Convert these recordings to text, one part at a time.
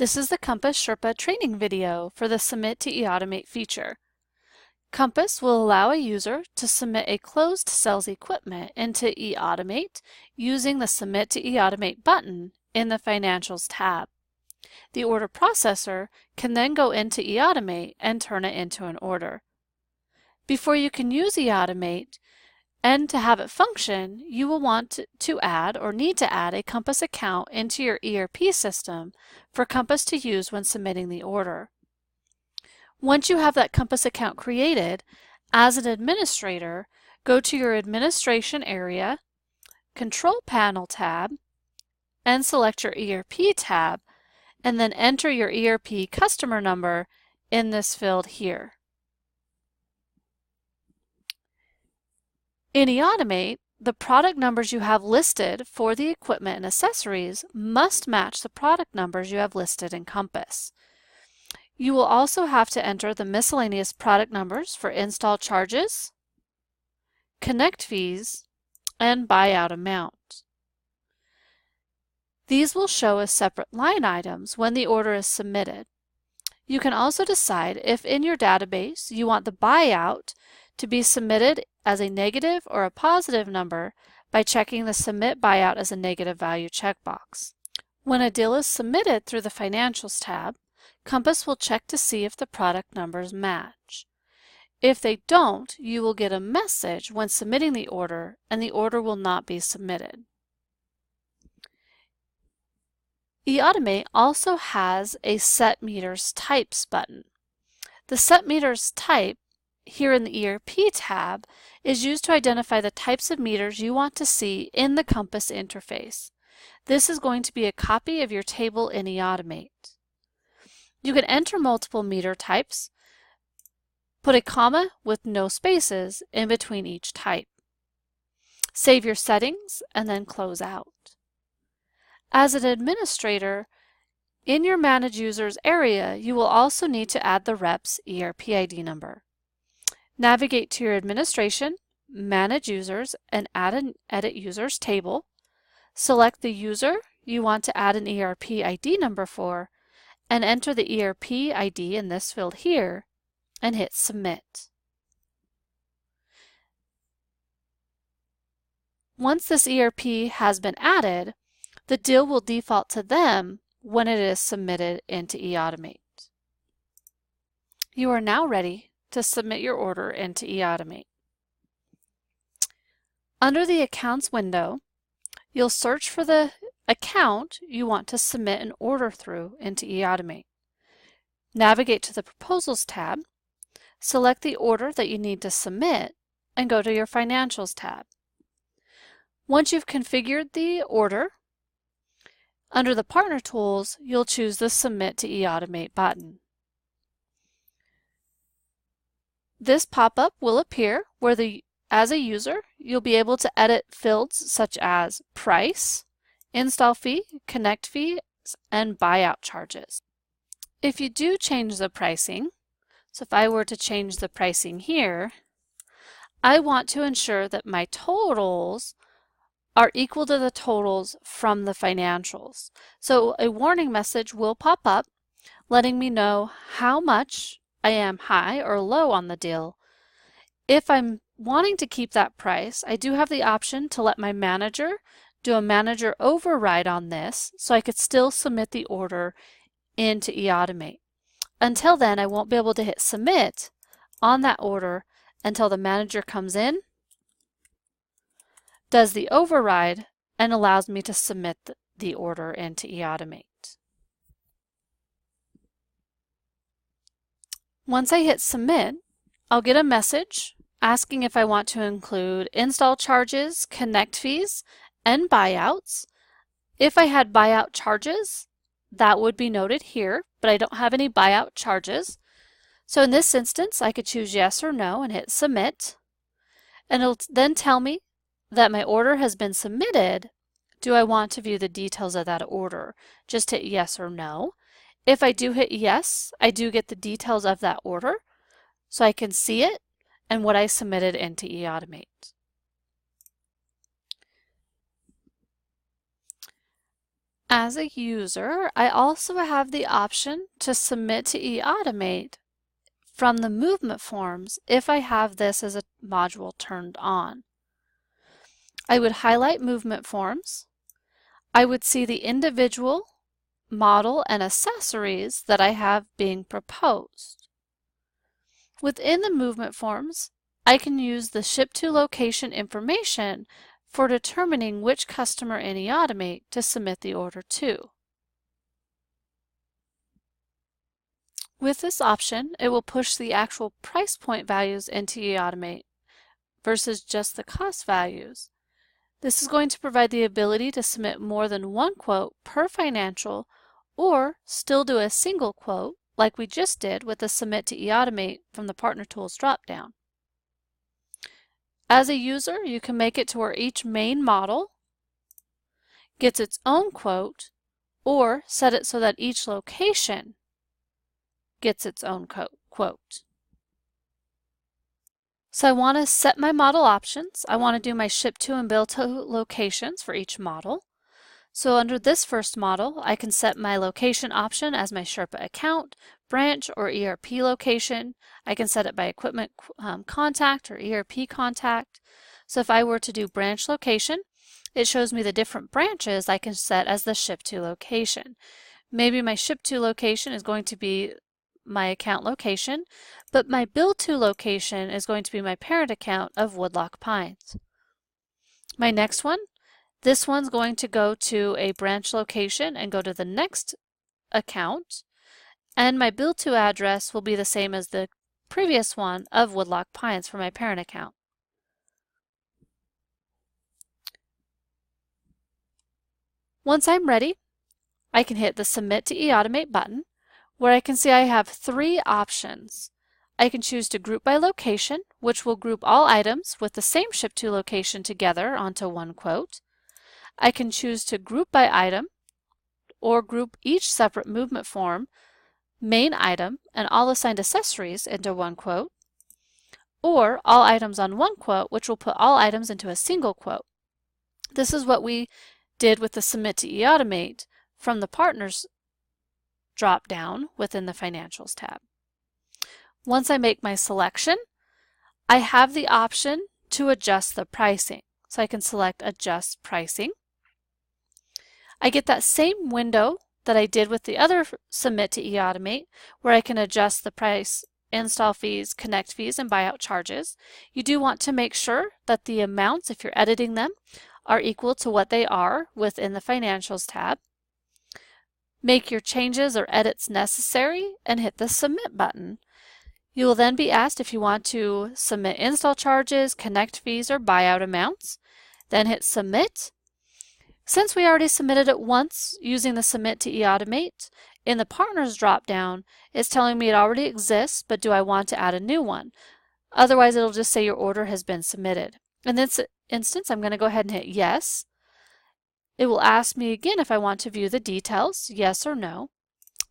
This is the Compass Sherpa training video for the Submit to eAutomate feature. Compass will allow a user to submit a closed cells equipment into eAutomate using the Submit to eAutomate button in the Financials tab. The order processor can then go into eAutomate and turn it into an order. Before you can use eAutomate and to have it function, you will want to add or need to add a Compass account into your ERP system for Compass to use when submitting the order. Once you have that Compass account created, as an administrator, go to your Administration area, Control Panel tab, and select your ERP tab, and then enter your ERP customer number in this field here. In eAutomate, the product numbers you have listed for the equipment and accessories must match the product numbers you have listed in Compass. You will also have to enter the miscellaneous product numbers for install charges, connect fees, and buyout amount. These will show as separate line items when the order is submitted. You can also decide if in your database you want the buyout to be submitted as a negative or a positive number by checking the Submit Buyout as a Negative Value checkbox. When a deal is submitted through the Financials tab, Compass will check to see if the product numbers match. If they don't, you will get a message when submitting the order, and the order will not be submitted. eAutomate also has a Set Meters Types button. The Set Meters Type here in the ERP tab is used to identify the types of meters you want to see in the Compass interface. This is going to be a copy of your table in eAutomate. You can enter multiple meter types, put a comma with no spaces in between each type. Save your settings and then close out. As an administrator, in your Manage Users area, you will also need to add the rep's ERP ID number. Navigate to your Administration, Manage Users, and Add an Edit Users table. Select the user you want to add an ERP ID number for, and enter the ERP ID in this field here, and hit Submit. Once this ERP has been added, the deal will default to them when it is submitted into eAutomate. You are now ready to submit your order into eAutomate. Under the Accounts window, you'll search for the account you want to submit an order through into eAutomate. Navigate to the Proposals tab, select the order that you need to submit, and go to your Financials tab. Once you've configured the order, under the Partner Tools, you'll choose the Submit to eAutomate button. This pop-up will appear where as a user, you'll be able to edit fields such as price, install fee, connect fees, and buyout charges. If you do change the pricing, so if I were to change the pricing here, I want to ensure that my totals are equal to the totals from the financials. So a warning message will pop up letting me know how much I am high or low on the deal. If I'm wanting to keep that price, I do have the option to let my manager do a manager override on this so I could still submit the order into eAutomate. Until then, I won't be able to hit Submit on that order until the manager comes in, does the override, and allows me to submit the order into eAutomate. Once I hit Submit, I'll get a message asking if I want to include install charges, connect fees, and buyouts. If I had buyout charges, that would be noted here, but I don't have any buyout charges. So in this instance, I could choose yes or no and hit Submit, and it'll then tell me that my order has been submitted. Do I want to view the details of that order? Just hit yes or no. If I do hit yes, I do get the details of that order, so I can see it and what I submitted into eAutomate. As a user, I also have the option to submit to eAutomate from the movement forms if I have this as a module turned on. I would highlight movement forms. I would see the individual model and accessories that I have being proposed. Within the movement forms, I can use the ship to location information for determining which customer in eAutomate to submit the order to. With this option, it will push the actual price point values into eAutomate versus just the cost values. This is going to provide the ability to submit more than one quote per financial, or still do a single quote like we just did with the Submit to eAutomate from the Partner Tools dropdown. As a user, you can make it to where each main model gets its own quote, or set it so that each location gets its own quote. So I want to set my model options. I want to do my ship to and bill to locations for each model. So under this first model, I can set my location option as my Sherpa account, branch, or ERP location. I can set it by equipment contact or ERP contact. So if I were to do branch location, it shows me the different branches I can set as the ship to location. Maybe my ship to location is going to be my account location, but my bill to location is going to be my parent account of Woodloch Pines. My next one, this one's going to go to a branch location and go to the next account, and my bill to address will be the same as the previous one of Woodloch Pines for my parent account. Once I'm ready, I can hit the Submit to eAutomate button, where I can see I have three options. I can choose to group by location, which will group all items with the same ship to location together onto one quote. I can choose to group by item, or group each separate movement form, main item, and all assigned accessories into one quote, or all items on one quote, which will put all items into a single quote. This is what we did with the Submit to eAutomate from the Partners drop down within the Financials tab. Once I make my selection, I have the option to adjust the pricing. So I can select Adjust Pricing. I get that same window that I did with the other Submit to eAutomate, where I can adjust the price, install fees, connect fees, and buyout charges. You do want to make sure that the amounts, if you're editing them, are equal to what they are within the Financials tab. Make your changes or edits necessary and hit the Submit button. You will then be asked if you want to submit install charges, connect fees, or buyout amounts. Then hit Submit. Since we already submitted it once using the Submit to eAutomate, in the Partners dropdown, it's telling me it already exists, but do I want to add a new one? Otherwise, it'll just say your order has been submitted. In this instance, I'm going to go ahead and hit Yes. It will ask me again if I want to view the details, yes or no.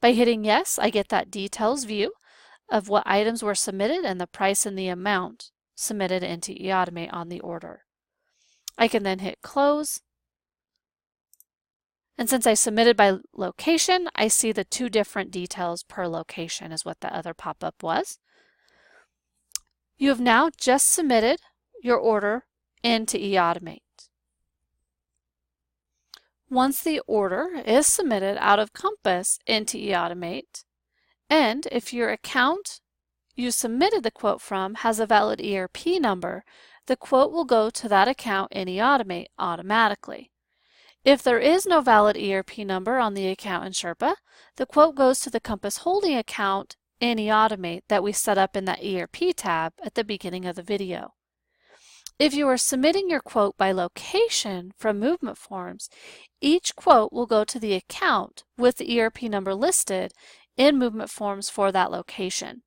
By hitting Yes, I get that details view of what items were submitted and the price and the amount submitted into eAutomate on the order. I can then hit Close. And since I submitted by location, I see the two different details per location is what the other pop-up was. You have now just submitted your order into eAutomate. Once the order is submitted out of Compass into eAutomate, and if your account you submitted the quote from has a valid ERP number, the quote will go to that account in eAutomate automatically. If there is no valid ERP number on the account in Sherpa, the quote goes to the Compass Holding account in eAutomate that we set up in that ERP tab at the beginning of the video. If you are submitting your quote by location from Movement Forms, each quote will go to the account with the ERP number listed in Movement Forms for that location.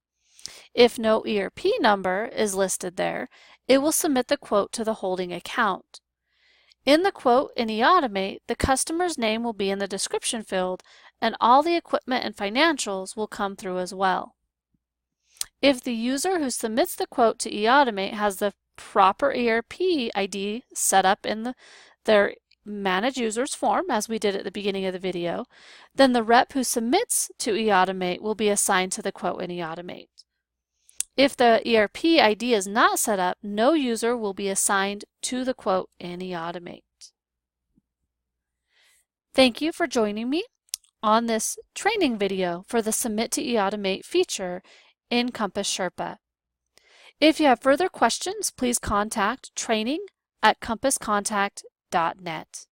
If no ERP number is listed there, it will submit the quote to the holding account. In the quote in eAutomate, the customer's name will be in the description field, and all the equipment and financials will come through as well. If the user who submits the quote to eAutomate has the proper ERP ID set up in their Manage Users form, as we did at the beginning of the video, then the rep who submits to eAutomate will be assigned to the quote in eAutomate. If the ERP ID is not set up, no user will be assigned to the quote in eAutomate. Thank you for joining me on this training video for the Submit to eAutomate feature in Compass Sherpa. If you have further questions, please contact training@compasscontact.net.